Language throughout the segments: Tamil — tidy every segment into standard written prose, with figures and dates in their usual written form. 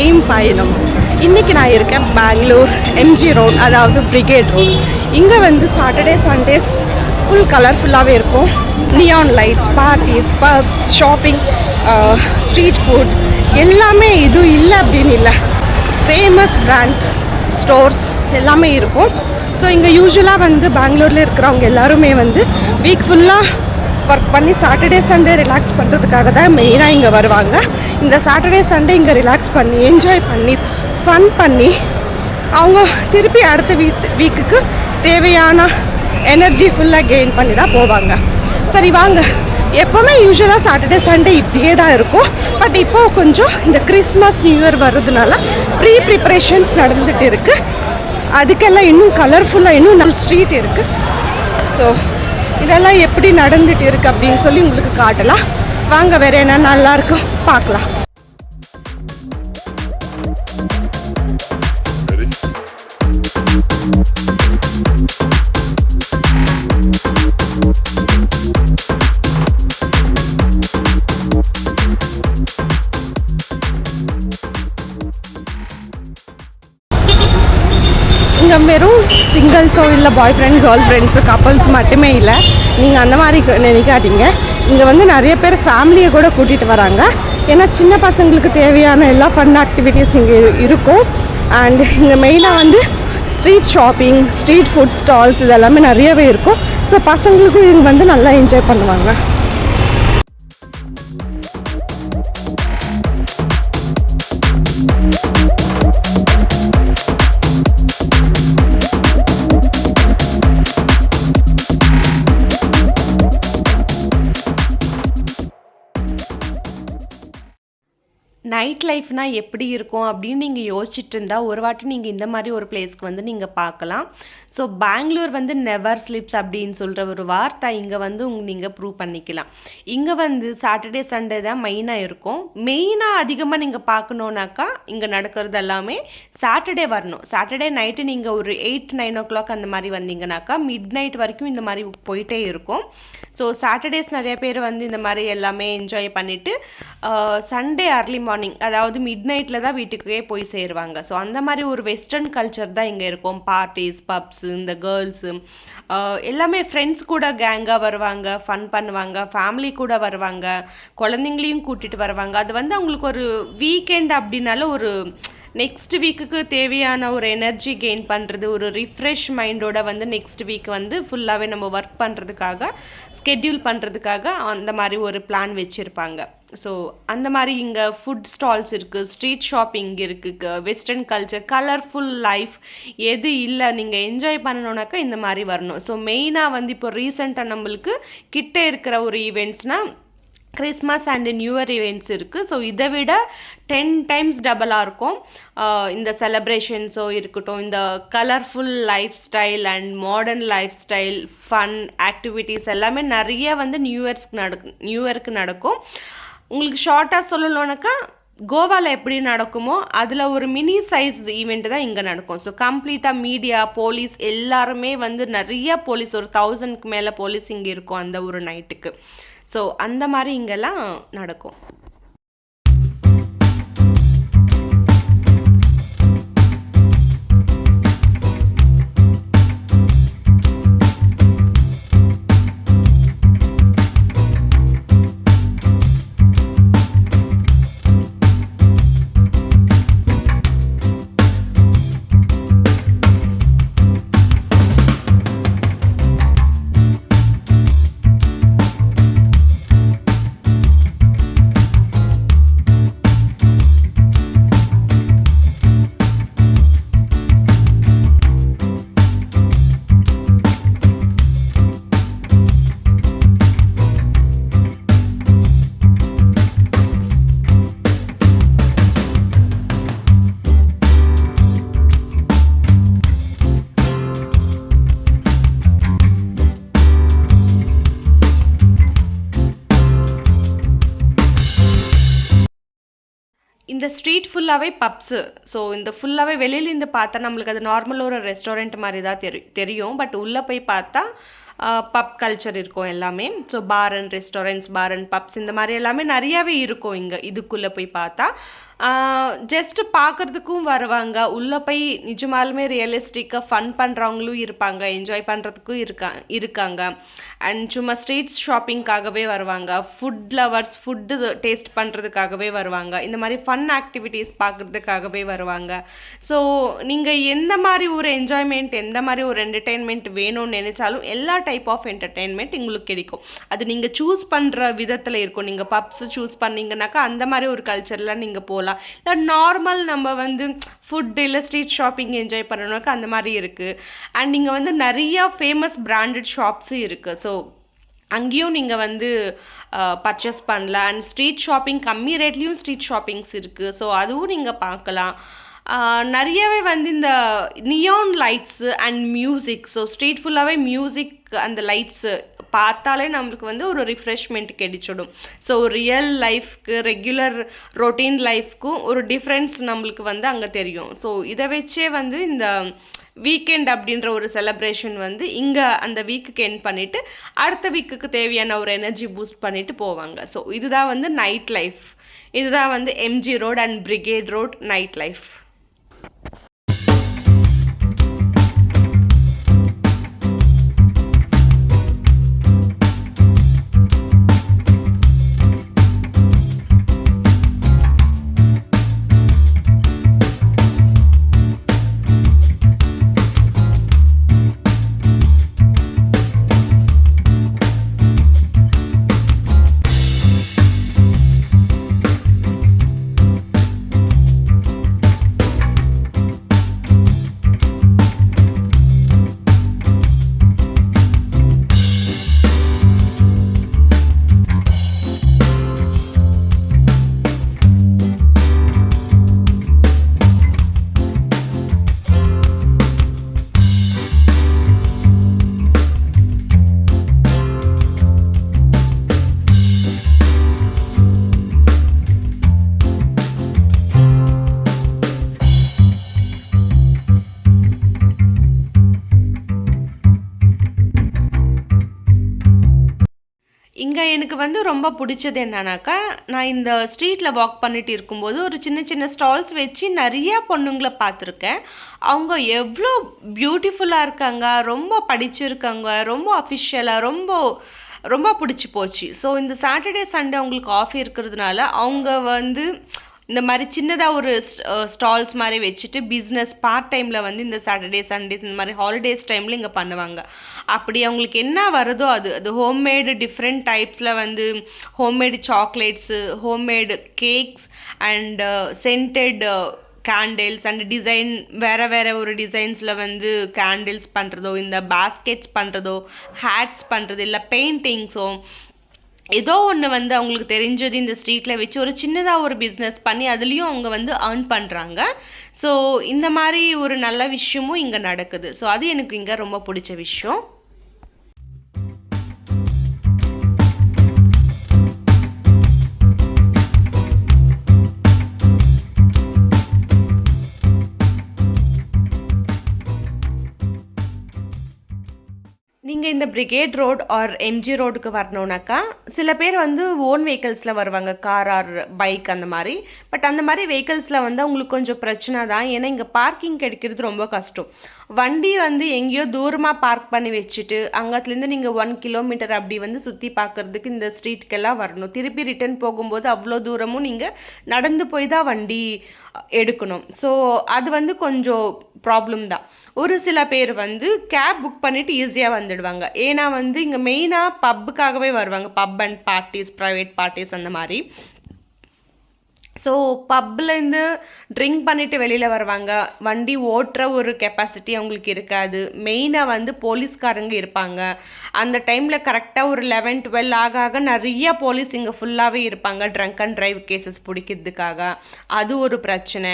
எய்ம் பயணம். இன்றைக்கி நான் இருக்கேன் பெங்களூர் எம்ஜி ரோட், அதாவது பிரிகேட் ரோட். இங்கே வந்து சாட்டர்டே சண்டேஸ் ஃபுல் கலர்ஃபுல்லாகவே இருக்கும். Neon lights, parties, puffs, shopping, street food எல்லாமே இது இல்லை அப்படின்னு இல்லை. ஃபேமஸ் பிராண்ட்ஸ், ஸ்டோர்ஸ் எல்லாமே இருக்கும். ஸோ இங்கே யூஸ்வலாக வந்து பெங்களூரில் இருக்கிறவங்க எல்லாருமே வந்து வீக் ஃபுல்லாக ஒர்க் பண்ணி சாட்டர்டே சண்டே ரிலாக்ஸ் பண்ணுறதுக்காக தான் மெயினாக இங்கே வருவாங்க. இந்த சாட்டர்டே சண்டே இங்கே ரிலாக்ஸ் பண்ணி என்ஜாய் பண்ணி ஃபன் பண்ணி அவங்க திருப்பி அடுத்த வீக்குக்கு தேவையான எனர்ஜி ஃபுல்லாக கெயின் பண்ணி தான் போவாங்க. சரி வாங்க, எப்போவுமே யூஸ்வலாக சாட்டர்டே சண்டே இப்படியே தான் இருக்கும். பட் இப்போது கொஞ்சம் இந்த கிறிஸ்மஸ் நியூ இயர் வர்றதுனால ப்ரிப்ரேஷன்ஸ் நடந்துகிட்டு இருக்குது. அதுக்கெல்லாம் இன்னும் கலர்ஃபுல்லாக இன்னும் நல்ல ஸ்ட்ரீட் இருக்குது. ஸோ இதெல்லாம் எப்படி நடந்துகிட்டு இருக்குது அப்படின்னு சொல்லி உங்களுக்கு காட்டலாம். வாங்க, வேறு என்ன நல்லாயிருக்கும் பார்க்கலாம். இங்கே வெறும் சிங்கிள்ஸோ இல்லை பாய் ஃப்ரெண்ட் கேர்ள் ஃப்ரெண்ட்ஸு கப்பல்ஸ் மட்டுமே இல்லை. நீங்கள் அந்த மாதிரி நினைக்காதீங்க. இங்கே வந்து நிறைய பேர் ஃபேமிலியை கூட கூட்டிகிட்டு வராங்க. ஏன்னா சின்ன பசங்களுக்கு தேவையான எல்லா ஃபன் ஆக்டிவிட்டீஸ் இங்கே இருக்கும். அண்ட் இங்கே மெயினாக வந்து street shopping, street food stalls இதெல்லாமே நிறையவே இருக்கும். ஸோ பசங்களுக்கும் இங்கே வந்து நல்லா என்ஜாய் பண்ணுவாங்க. நைட் லைஃப்னால் எப்படி இருக்கும் அப்படின்னு நீங்கள் யோசிச்சுட்டு இருந்தால் ஒரு வாட்டி நீங்கள் இந்த மாதிரி ஒரு பிளேஸ்க்கு வந்து நீங்கள் பார்க்கலாம். ஸோ பெங்களூர் வந்து நெவர் ஸ்லீப்ஸ் அப்படின்னு சொல்கிற ஒரு வார்த்தை இங்கே வந்து நீங்கள் ப்ரூவ் பண்ணிக்கலாம். இங்கே வந்து சாட்டர்டே சண்டே தான் மெயினாக இருக்கும். மெயினாக அதிகமாக நீங்கள் பார்க்கணுன்னாக்கா இங்கே நடக்கிறது எல்லாமே சாட்டர்டே வரணும். சாட்டர்டே நைட்டு நீங்கள் ஒரு 8-9 o'clock அந்த மாதிரி வந்தீங்கன்னாக்கா மிட் நைட் வரைக்கும் இந்த மாதிரி போயிட்டே இருக்கும். ஸோ சாட்டர்டேஸ் நிறைய பேர் வந்து இந்த மாதிரி எல்லாமே என்ஜாய் பண்ணிவிட்டு சண்டே அர்லி மார்னிங், அதாவது மிட் நைட்டில் தான் வீட்டுக்கே போய் சேருவாங்க. ஸோ அந்த மாதிரி ஒரு வெஸ்டர்ன் கல்ச்சர் தான் இங்கே இருக்கும். பார்ட்டிஸ், பப்ஸு, இந்த கேர்ள்ஸு எல்லாமே ஃப்ரெண்ட்ஸ் கூட கேங்காக வருவாங்க, ஃபன் பண்ணுவாங்க, ஃபேமிலி கூட வருவாங்க, குழந்தைங்களையும் கூட்டிகிட்டு வருவாங்க. அது வந்து அவங்களுக்கு ஒரு வீக்கெண்ட் அப்படின்னால ஒரு நெக்ஸ்ட் வீக்குக்கு தேவையான ஒரு எனர்ஜி கெயின் பண்ணுறது, ஒரு ரிஃப்ரெஷ் மைண்டோட வந்து நெக்ஸ்ட் வீக் வந்து ஃபுல்லாகவே நம்ம ஒர்க் பண்ணுறதுக்காக, ஸ்கெட்யூல் பண்ணுறதுக்காக அந்த மாதிரி ஒரு பிளான் வச்சுருப்பாங்க. ஸோ அந்த மாதிரி இங்கே ஃபுட் ஸ்டால்ஸ் இருக்குது, ஸ்ட்ரீட் ஷாப்பிங் இருக்குது, வெஸ்டர்ன் கல்ச்சர், கலர்ஃபுல் லைஃப் எது இல்லை நீங்கள் என்ஜாய் பண்ணணுன்னாக்கா இந்த மாதிரி வரணும். ஸோ மெயினாக வந்து இப்போ ரீசெண்டாக நம்மளுக்கு கிட்டே இருக்கிற ஒரு ஈவெண்ட்ஸ்னால் Christmas and new year events இருக்குது. ஸோ இதை விட 10 times டபுளாக இருக்கும் இந்த செலப்ரேஷன்ஸோ இருக்கட்டும், இந்த colourful life style and modern life style, fun activities எல்லாமே நிறைய வந்து நியூ இயருக்கு நடக்கும். உங்களுக்கு ஷார்ட்டாக சொல்லணுன்னாக்கா கோவாவில் எப்படி நடக்குமோ அதில் ஒரு மினி சைஸ் ஈவெண்ட் தான் இங்கே நடக்கும். ஸோ கம்ப்ளீட்டாக மீடியா, போலீஸ் எல்லாருமே வந்து நிறைய போலீஸ், ஒரு 1000க்கு மேலே போலீஸ் இங்கே இருக்கும் அந்த ஒரு நைட்டுக்கு. ஸோ அந்த மாதிரி இங்கெல்லாம் நடக்கும். இந்த ஸ்ட்ரீட் ஃபுல்லாகவே பப்ஸு. ஸோ இந்த ஃபுல்லாகவே வெளியிலேருந்து பார்த்தா நம்மளுக்கு அது நார்மலாக ஒரு ரெஸ்டாரண்ட் மாதிரி தான் தெரியும். பட் உள்ளே போய் பார்த்தா பப் கல்ச்சர் இருக்கும் எல்லாமே. So bar and restaurants, bar and pubs இந்த மாதிரி எல்லாமே நிறையாவே இருக்கும் இங்கே இதுக்குள்ளே போய் பார்த்தா. ஜஸ்ட்டு பார்க்குறதுக்கும் வருவாங்க, உள்ளே போய் நிஜமாலுமே ரியலிஸ்டிக்காக ஃபன் பண்ணுறவங்களும் இருப்பாங்க, என்ஜாய் பண்ணுறதுக்கும் இருக்காங்க. அண்ட் சும்மா ஸ்ட்ரீட் ஷாப்பிங்காகவே வருவாங்க, ஃபுட் லவர்ஸ் ஃபுட்டு டேஸ்ட் பண்ணுறதுக்காகவே வருவாங்க, இந்த மாதிரி ஃபன் ஆக்டிவிட்டீஸ் பார்க்குறதுக்காகவே வருவாங்க. ஸோ நீங்கள் எந்த மாதிரி ஒரு என்ஜாய்மெண்ட், எந்த மாதிரி ஒரு என்டர்டெயின்மெண்ட் வேணும்னு நினச்சாலும் எல்லா டைப் ஆஃப் என்டர்டெயின்மெண்ட் உங்களுக்கு கிடைக்கும். அது நீங்கள் சூஸ் பண்ணுற விதத்தில் இருக்கும். நீங்கள் பப்ஸ் சூஸ் பண்ணிங்கனாக்கா அந்த மாதிரி ஒரு கல்ச்சரில் நீங்கள் போகலாம். இல்லை நார்மல் நம்ம வந்து ஃபுட் இல்லை ஸ்ட்ரீட் ஷாப்பிங் என்ஜாய் பண்ணணுனாக்கா அந்த மாதிரி இருக்குது. அண்ட் இங்கே வந்து நிறையா ஃபேமஸ் பிராண்டட் ஷாப்ஸும் இருக்குது. ஸோ அங்கேயும் நீங்கள் வந்து பர்ச்சேஸ் பண்ணலாம். அண்ட் ஸ்ட்ரீட் ஷாப்பிங் கம்மி ரேட்லேயும் ஸ்ட்ரீட் ஷாப்பிங்ஸ் இருக்குது. ஸோ அதுவும் நீங்கள் பார்க்கலாம். நிறையவே வந்து இந்த neon lights and music, so street ஃபுல்லாகவே மியூசிக், அந்த லைட்ஸு பார்த்தாலே நம்மளுக்கு வந்து ஒரு ரிஃப்ரெஷ்மெண்ட் கிடைச்சிடும். ஸோ ரியல் லைஃப்க்கு, ரெகுலர் ரொட்டீன் லைஃப்க்கும் ஒரு டிஃப்ரென்ஸ் நம்மளுக்கு வந்து அங்கே தெரியும். ஸோ இதை வச்சே வந்து இந்த வீக்கெண்ட் அப்படின்ற ஒரு செலப்ரேஷன் வந்து இங்கே அந்த வீக்குக்கு எண்ட் பண்ணிவிட்டு அடுத்த வீக்குக்கு தேவையான ஒரு எனர்ஜி பூஸ்ட் பண்ணிவிட்டு போவாங்க. ஸோ இதுதான் வந்து நைட் லைஃப். இதுதான் வந்து MG road and brigade road night life. இங்கே எனக்கு வந்து ரொம்ப பிடிச்சது என்னன்னாக்கா, நான் இந்த ஸ்ட்ரீட்டில் வாக் பண்ணிட்டு இருக்கும்போது ஒரு சின்ன சின்ன ஸ்டால்ஸ் வச்சு நிறையா பொண்ணுங்களை பார்த்துருக்கேன். அவங்க எவ்வளோ பியூட்டிஃபுல்லாக இருக்காங்க, ரொம்ப படிச்சிருக்காங்க, ரொம்ப அஃபிஷியலாக, ரொம்ப ரொம்ப பிடிச்சி போச்சு. ஸோ இந்த சாட்டர்டே சண்டே அவங்களுக்கு ஆஃப் இருக்கிறதுனால அவங்க வந்து இந்த மாதிரி சின்னதாக ஒரு ஸ்டால்ஸ் மாதிரி வச்சுட்டு பிஸ்னஸ் பார்ட் டைமில் வந்து இந்த சாட்டர்டே சண்டேஸ் இந்த மாதிரி ஹாலிடேஸ் டைமில் இங்கே பண்ணுவாங்க. அப்படி அவங்களுக்கு என்ன வருதோ அது ஹோம்மேடு டிஃப்ரெண்ட் டைப்ஸில் வந்து homemade chocolates, homemade cakes and scented candles and design வேறு ஒரு டிசைன்ஸில் வந்து கேண்டில்ஸ் பண்ணுறதோ, இந்த பாஸ்கெட்ஸ் பண்ணுறதோ, ஹேட்ஸ் பண்ணுறது, இல்லை பெயிண்டிங்ஸோ ஏதோ ஒன்று வந்து அவங்களுக்கு தெரிஞ்சது இந்த ஸ்ட்ரீட்டில் வச்சு ஒரு சின்னதாக ஒரு பிஸ்னஸ் பண்ணி அதுலேயும் அவங்க வந்து ஏர்ன் பண்ணுறாங்க. ஸோ இந்த மாதிரி ஒரு நல்ல விஷயமும் இங்கே நடக்குது. ஸோ அது எனக்கு இங்கே ரொம்ப பிடிச்ச விஷயம். நீங்கள் இந்த பிரிகேட் ரோட் ஆர் எம்ஜி ரோடுக்கு வரணுன்னாக்கா சில பேர் வந்து ஓன் வெஹிக்கல்ஸில் வருவாங்க, கார் ஆர் பைக் அந்த மாதிரி. பட் அந்த மாதிரி வெஹிக்கல்ஸில் வந்து அவங்களுக்கு கொஞ்சம் பிரச்சனை தான். ஏன்னா இங்கே பார்க்கிங் கிடைக்கிறது ரொம்ப கஷ்டம். வண்டி வந்து எங்கேயோ தூரமாக பார்க் பண்ணி வச்சுட்டு அங்கத்துலேருந்து நீங்கள் 1 கிலோமீட்டர் அப்படி வந்து சுற்றி பார்க்குறதுக்கு இந்த ஸ்ட்ரீட்டுக்கெல்லாம் வரணும். திருப்பி ரிட்டர்ன் போகும்போது அவ்வளோ தூரமும் நீங்கள் நடந்து போய் தான் வண்டி எடுக்கணும். ஸோ அது வந்து கொஞ்சம் ப்ராப்ளம் தான். ஒரு சில பேர் வந்து கேப் புக் பண்ணிவிட்டு ஈஸியாக வந்துடுவாங்க. ஏன்னா வந்து இங்கே மெயினாக பப்புக்காகவே வருவாங்க, பப் அண்ட் பார்ட்டிஸ், ப்ரைவேட் பார்ட்டிஸ் அந்த மாதிரி. ஸோ பப்லேருந்து ட்ரிங்க் பண்ணிவிட்டு வெளியில் வருவாங்க. வண்டி ஓட்டுற ஒரு கெப்பாசிட்டி அவங்களுக்கு இருக்காது. மெயினாக வந்து போலீஸ்காரங்க இருப்பாங்க. அந்த டைமில் கரெக்டாக ஒரு 11-12 ஆக நிறைய போலீஸ் இங்கே ஃபுல்லாகவே இருப்பாங்க, ட்ரங்க் அண்ட் ட்ரைவ் கேசஸ் பிடிக்கிறதுக்காக. அது ஒரு பிரச்சனை.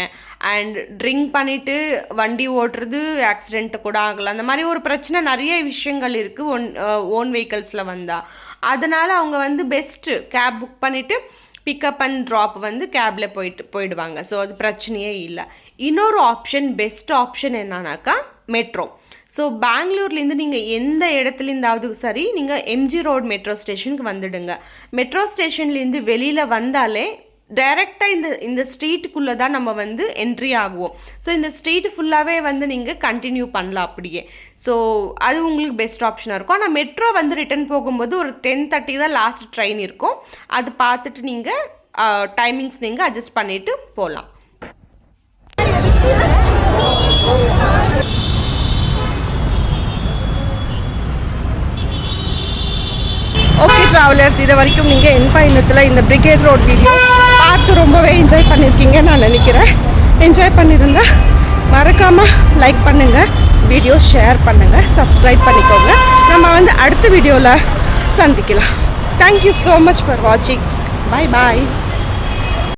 அண்ட் ட்ரிங்க் பண்ணிவிட்டு வண்டி ஓட்டுறது ஆக்சிடென்ட்டு கூட ஆகலாம். அந்த மாதிரி ஒரு பிரச்சனை நிறைய விஷயங்கள் இருக்குது ஓன் வெஹிக்கல்ஸில் வந்தால். அதனால் அவங்க வந்து பெஸ்ட்டு கேப் புக் பண்ணிவிட்டு பிக்கப் அண்ட் ட்ராப் வந்து கேபில் போயிடுவாங்க. ஸோ அது பிரச்சனையே இல்லை. இன்னொரு ஆப்ஷன், பெஸ்ட் ஆப்ஷன் என்னன்னாக்கா மெட்ரோ. ஸோ பெங்களூர்லேருந்து நீங்கள் எந்த இடத்துலேருந்தாவது சரி, நீங்கள் எம்ஜி ரோட் மெட்ரோ ஸ்டேஷனுக்கு வந்துடுங்க. மெட்ரோ ஸ்டேஷன்லேருந்து வெளியில் வந்தாலே டைரெக்டாக இந்த ஸ்ட்ரீட்டுக்குள்ளே தான் நம்ம வந்து என்ட்ரி ஆகுவோம். ஸோ இந்த ஸ்ட்ரீட் ஃபுல்லாகவே வந்து நீங்கள் கண்டினியூ பண்ணலாம் அப்படியே. ஸோ அது உங்களுக்கு பெஸ்ட் ஆப்ஷனாக இருக்கும். ஆனால் மெட்ரோ வந்து ரிட்டர்ன் போகும்போது ஒரு 10:30 தான் லாஸ்ட் ட்ரெயின் இருக்கும். அது பார்த்துட்டு நீங்கள் டைமிங்ஸ் நீங்கள் அட்ஜஸ்ட் பண்ணிவிட்டு போகலாம். ஓகே ட்ராவலர்ஸ், இது வரைக்கும் நீங்கள் என் பயணத்தில் இந்த பிரிகேட் ரோட் வீடியோ பார்த்து ரொம்பவே என்ஜாய் பண்ணியிருக்கீங்கன்னு நான் நினைக்கிறேன். என்ஜாய் பண்ணியிருந்தா மறக்காமல் லைக் பண்ணுங்கள், வீடியோ ஷேர் பண்ணுங்கள், சப்ஸ்கிரைப் பண்ணிக்கோங்க. நம்ம வந்து அடுத்த வீடியோவில் சந்திக்கலாம். தேங்க்யூ ஸோ மச் ஃபார் வாட்சிங். பாய் பாய்.